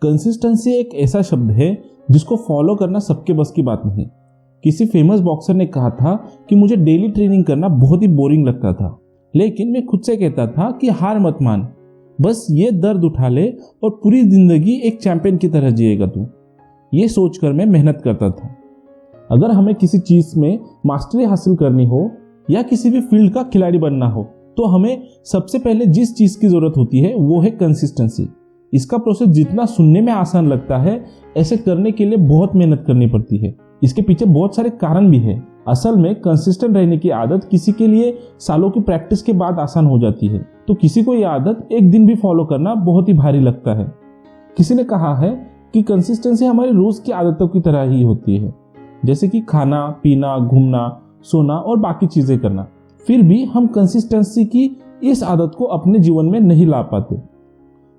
Consistency एक ऐसा शब्द है जिसको फॉलो करना सबके बस की बात नहीं। किसी फेमस बॉक्सर ने कहा था कि मुझे डेली ट्रेनिंग करना बहुत ही बोरिंग लगता था, लेकिन मैं खुद से कहता था कि हार मत मान, बस ये दर्द उठा ले और पूरी जिंदगी एक चैंपियन की तरह जिएगा तू। ये सोचकर मैं मेहनत करता था। अगर हमें किसी चीज में मास्टरी हासिल करनी हो या किसी भी फील्ड का खिलाड़ी बनना हो तो हमें सबसे पहले जिस चीज की जरूरत होती है वो है कंसिस्टेंसी। इसका प्रोसेस जितना सुनने में आसान लगता है, ऐसे करने के लिए बहुत मेहनत करनी पड़ती है। इसके पीछे बहुत सारे कारण भी है। असल में कंसिस्टेंट रहने की आदत किसी के लिए सालों की प्रैक्टिस के बाद आसान हो जाती है, तो किसी को यह आदत एक दिन भी फॉलो करना बहुत ही भारी लगता है। किसी ने कहा है कि कंसिस्टेंसी हमारी रोज की आदतों की तरह ही होती है, जैसे कि खाना पीना, घूमना, सोना और बाकी चीजें करना। फिर भी हम कंसिस्टेंसी की इस आदत को अपने जीवन में नहीं ला पाते।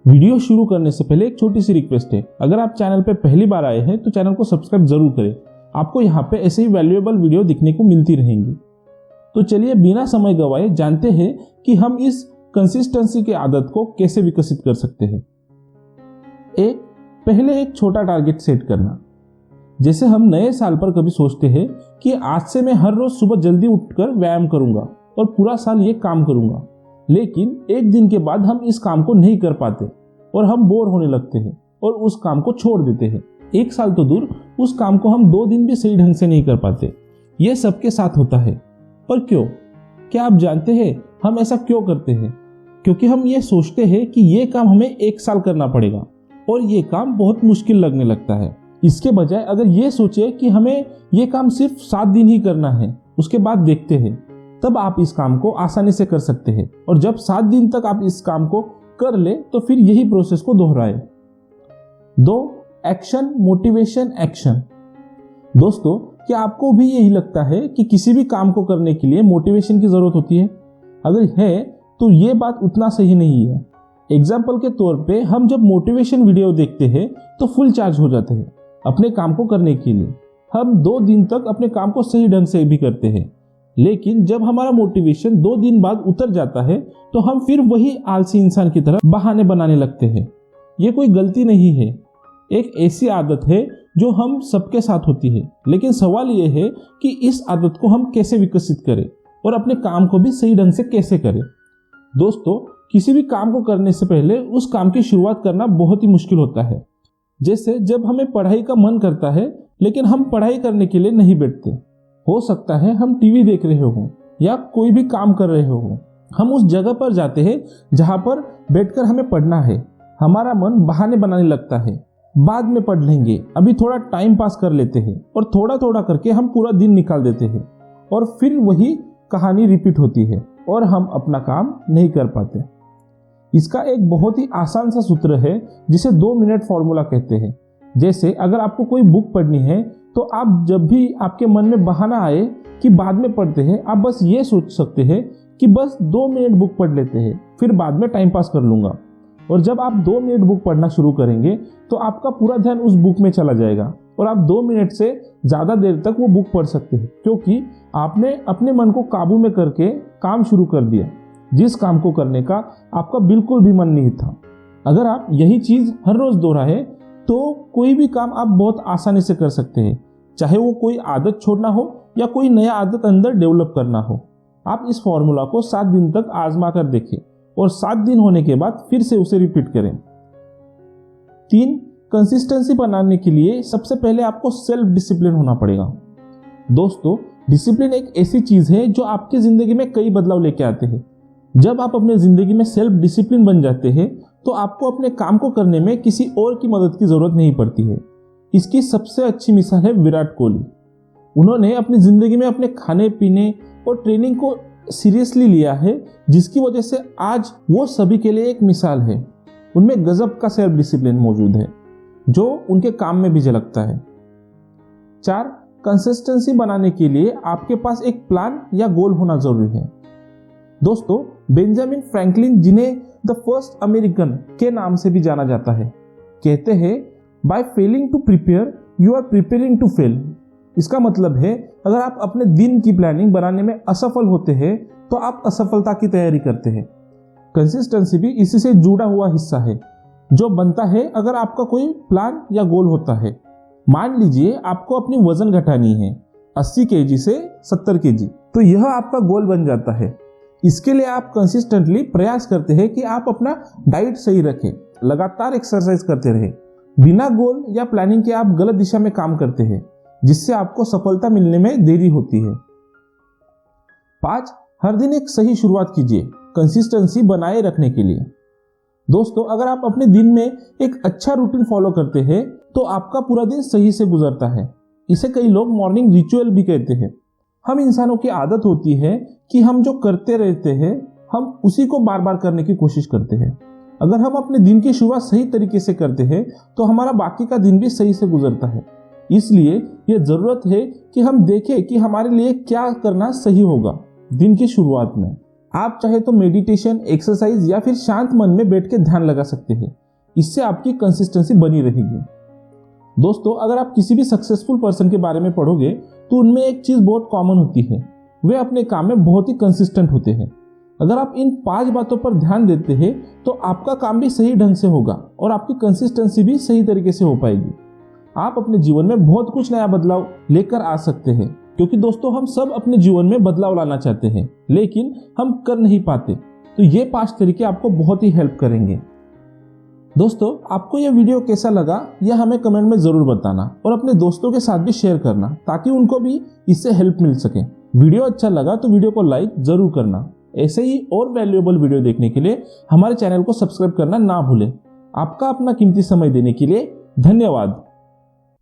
वीडियो शुरू करने से पहले एक छोटी सी रिक्वेस्ट है, अगर आप चैनल पे पहली बार आए हैं तो चैनल को सब्सक्राइब जरूर करें। आपको यहाँ पे ऐसे ही वैल्यूएबल वीडियो दिखने को मिलती रहेंगी। तो चलिए बिना समय गवाए जानते हैं कि हम इस कंसिस्टेंसी की आदत को कैसे विकसित कर सकते हैं। पहले एक छोटा टारगेट सेट करना। जैसे हम नए साल पर कभी सोचते हैं कि आज से मैं हर रोज सुबह जल्दी उठकर व्यायाम करूंगा और पूरा साल ये काम करूंगा, लेकिन एक दिन के बाद हम इस काम को नहीं कर पाते और हम बोर होने लगते हैं और उस काम को छोड़ देते हैं। एक साल तो दूर, उस काम को हम 2 दिन भी सही ढंग से नहीं कर पाते। यह सबके साथ होता है। पर क्यों? क्या आप जानते हैं हम ऐसा क्यों करते हैं? क्योंकि हम ये सोचते हैं कि ये काम हमें 1 साल करना पड़ेगा और ये काम बहुत मुश्किल लगने लगता है। इसके बजाय अगर ये सोचे कि हमें ये काम सिर्फ 7 दिन ही करना है, उसके बाद देखते हैं, तब आप इस काम को आसानी से कर सकते हैं। और जब 7 दिन तक आप इस काम को कर ले तो फिर यही प्रोसेस को दोहराए। 2. Action, motivation, action. दोस्तों, क्या आपको भी यही लगता है कि किसी भी काम को करने के लिए मोटिवेशन की जरूरत होती है? अगर है तो ये बात उतना सही नहीं है। एग्जाम्पल के तौर पे हम जब मोटिवेशन वीडियो देखते हैं तो फुल चार्ज हो जाते हैं अपने काम को करने के लिए। हम 2 दिन तक अपने काम को सही ढंग से भी करते हैं, लेकिन जब हमारा मोटिवेशन 2 दिन बाद उतर जाता है तो हम फिर वही आलसी इंसान की तरह बहाने बनाने लगते हैं। ये कोई गलती नहीं है, एक ऐसी आदत है जो हम सबके साथ होती है। लेकिन सवाल ये है कि इस आदत को हम कैसे विकसित करें और अपने काम को भी सही ढंग से कैसे करें। दोस्तों, किसी भी काम को करने से पहले उस काम की शुरुआत करना बहुत ही मुश्किल होता है। जैसे जब हमें पढ़ाई का मन करता है लेकिन हम पढ़ाई करने के लिए नहीं बैठते। हो सकता है हम टीवी देख रहे हो या कोई भी काम कर रहे हो, हम उस जगह पर जाते हैं जहां पर बैठकर हमें पढ़ना है। हमारा मन बहाने बनाने लगता है, बाद में पढ़ लेंगे, अभी थोड़ा टाइम पास कर लेते हैं, और थोड़ा थोड़ा करके हम पूरा दिन निकाल देते हैं और फिर वही कहानी रिपीट होती है और हम अपना काम नहीं कर पाते। इसका एक बहुत ही आसान सा सूत्र है जिसे 2 मिनट फॉर्मूला कहते हैं। जैसे अगर आपको कोई बुक पढ़नी है तो आप जब भी आपके मन में बहाना आए कि बाद में पढ़ते हैं, आप बस ये सोच सकते हैं कि बस 2 मिनट बुक पढ़ लेते हैं, फिर बाद में टाइम पास कर लूंगा। और जब आप 2 मिनट बुक पढ़ना शुरू करेंगे तो आपका पूरा ध्यान उस बुक में चला जाएगा और आप 2 मिनट से ज़्यादा देर तक वो बुक पढ़ सकते हैं, क्योंकि आपने अपने मन को काबू में करके काम शुरू कर दिया, जिस काम को करने का आपका बिल्कुल भी मन नहीं था। अगर आप यही चीज हर रोज दोहराए तो कोई भी काम आप बहुत आसानी से कर सकते हैं, चाहे वो कोई आदत छोड़ना हो या कोई नया आदत अंदर डेवलप करना हो। आप इस फॉर्मूला को 7 दिन तक आजमा कर देखें और 7 दिन होने के बाद फिर से उसे रिपीट करें। 3. कंसिस्टेंसी बनाने के लिए सबसे पहले आपको सेल्फ डिसिप्लिन होना पड़ेगा। दोस्तों, डिसिप्लिन एक ऐसी चीज है जो आपकी जिंदगी में कई बदलाव लेके आते हैं। जब आप अपने जिंदगी में सेल्फ डिसिप्लिन बन जाते हैं तो आपको अपने काम को करने में किसी और की मदद की जरूरत नहीं पड़ती है। इसकी सबसे अच्छी मिसाल है विराट कोहली। उन्होंने अपनी जिंदगी में अपने खाने पीने और ट्रेनिंग को सीरियसली लिया है, जिसकी वजह से आज वो सभी के लिए एक मिसाल है। उनमें गजब का सेल्फ डिसिप्लिन मौजूद है जो उनके काम में भी झलकता है। 4. कंसिस्टेंसी बनाने के लिए आपके पास एक प्लान या गोल होना जरूरी है। दोस्तों, बेंजामिन फ्रैंकलिन, जिन्हें द फर्स्ट अमेरिकन के नाम से भी जाना जाता है, कहते हैं by failing to prepare you are preparing to fail. इसका मतलब है अगर आप अपने दिन की प्लानिंग बनाने में असफल होते हैं तो आप असफलता की तैयारी करते हैं। कंसिस्टेंसी भी इसी से जुड़ा हुआ हिस्सा है। जो बनता है अगर आपका कोई प्लान या गोल होता है। मान लीजिए आपको अपनी वजन घटानी है 80 केजी से 70 केजी, तो यह आपका गोल बन जाता है। इसके लिए आप कंसिस्टेंटली प्रयास करते हैं कि आप अपना डाइट सही रखें, लगातार एक्सरसाइज करते रहे। बिना गोल या प्लानिंग के आप गलत दिशा में काम करते हैं, जिससे आपको सफलता मिलने में देरी होती है। 5, हर दिन एक सही शुरुआत कीजिए कंसिस्टेंसी बनाए रखने के लिए। दोस्तों, अगर आप अपने दिन में एक अच्छा रूटीन फॉलो करते हैं तो आपका पूरा दिन सही से गुजरता है। इसे कई लोग मॉर्निंग रिचुअल भी कहते हैं। हम इंसानों की आदत होती है कि हम जो करते रहते हैं हम उसी को बार बार करने की कोशिश करते हैं। अगर हम अपने दिन की शुरुआत सही तरीके से करते हैं तो हमारा बाकी का दिन भी सही से गुजरता है। इसलिए यह जरूरत है कि हम देखें कि हमारे लिए क्या करना सही होगा। दिन की शुरुआत में आप चाहे तो मेडिटेशन, एक्सरसाइज या फिर शांत मन में बैठ के ध्यान लगा सकते हैं। इससे आपकी कंसिस्टेंसी बनी रहेगी। दोस्तों, अगर आप किसी भी सक्सेसफुल पर्सन के बारे में पढ़ोगे तो उनमें एक चीज बहुत कॉमन होती है, वे अपने काम में बहुत ही कंसिस्टेंट होते हैं। अगर आप इन 5 बातों पर ध्यान देते हैं तो आपका काम भी सही ढंग से होगा और आपकी कंसिस्टेंसी भी सही तरीके से हो पाएगी। आप अपने जीवन में बहुत कुछ नया बदलाव लेकर आ सकते हैं, क्योंकि दोस्तों हम सब अपने जीवन में बदलाव लाना चाहते हैं लेकिन हम कर नहीं पाते। तो ये 5 तरीके आपको बहुत ही हेल्प करेंगे। दोस्तों, आपको यह वीडियो कैसा लगा यह हमें कमेंट में जरूर बताना और अपने दोस्तों के साथ भी शेयर करना ताकि उनको भी इससे हेल्प मिल सके। वीडियो अच्छा लगा तो वीडियो को लाइक जरूर करना। ऐसे ही और वैल्यूएबल वीडियो देखने के लिए हमारे चैनल को सब्सक्राइब करना ना भूलें। आपका अपना कीमती समय देने के लिए धन्यवाद।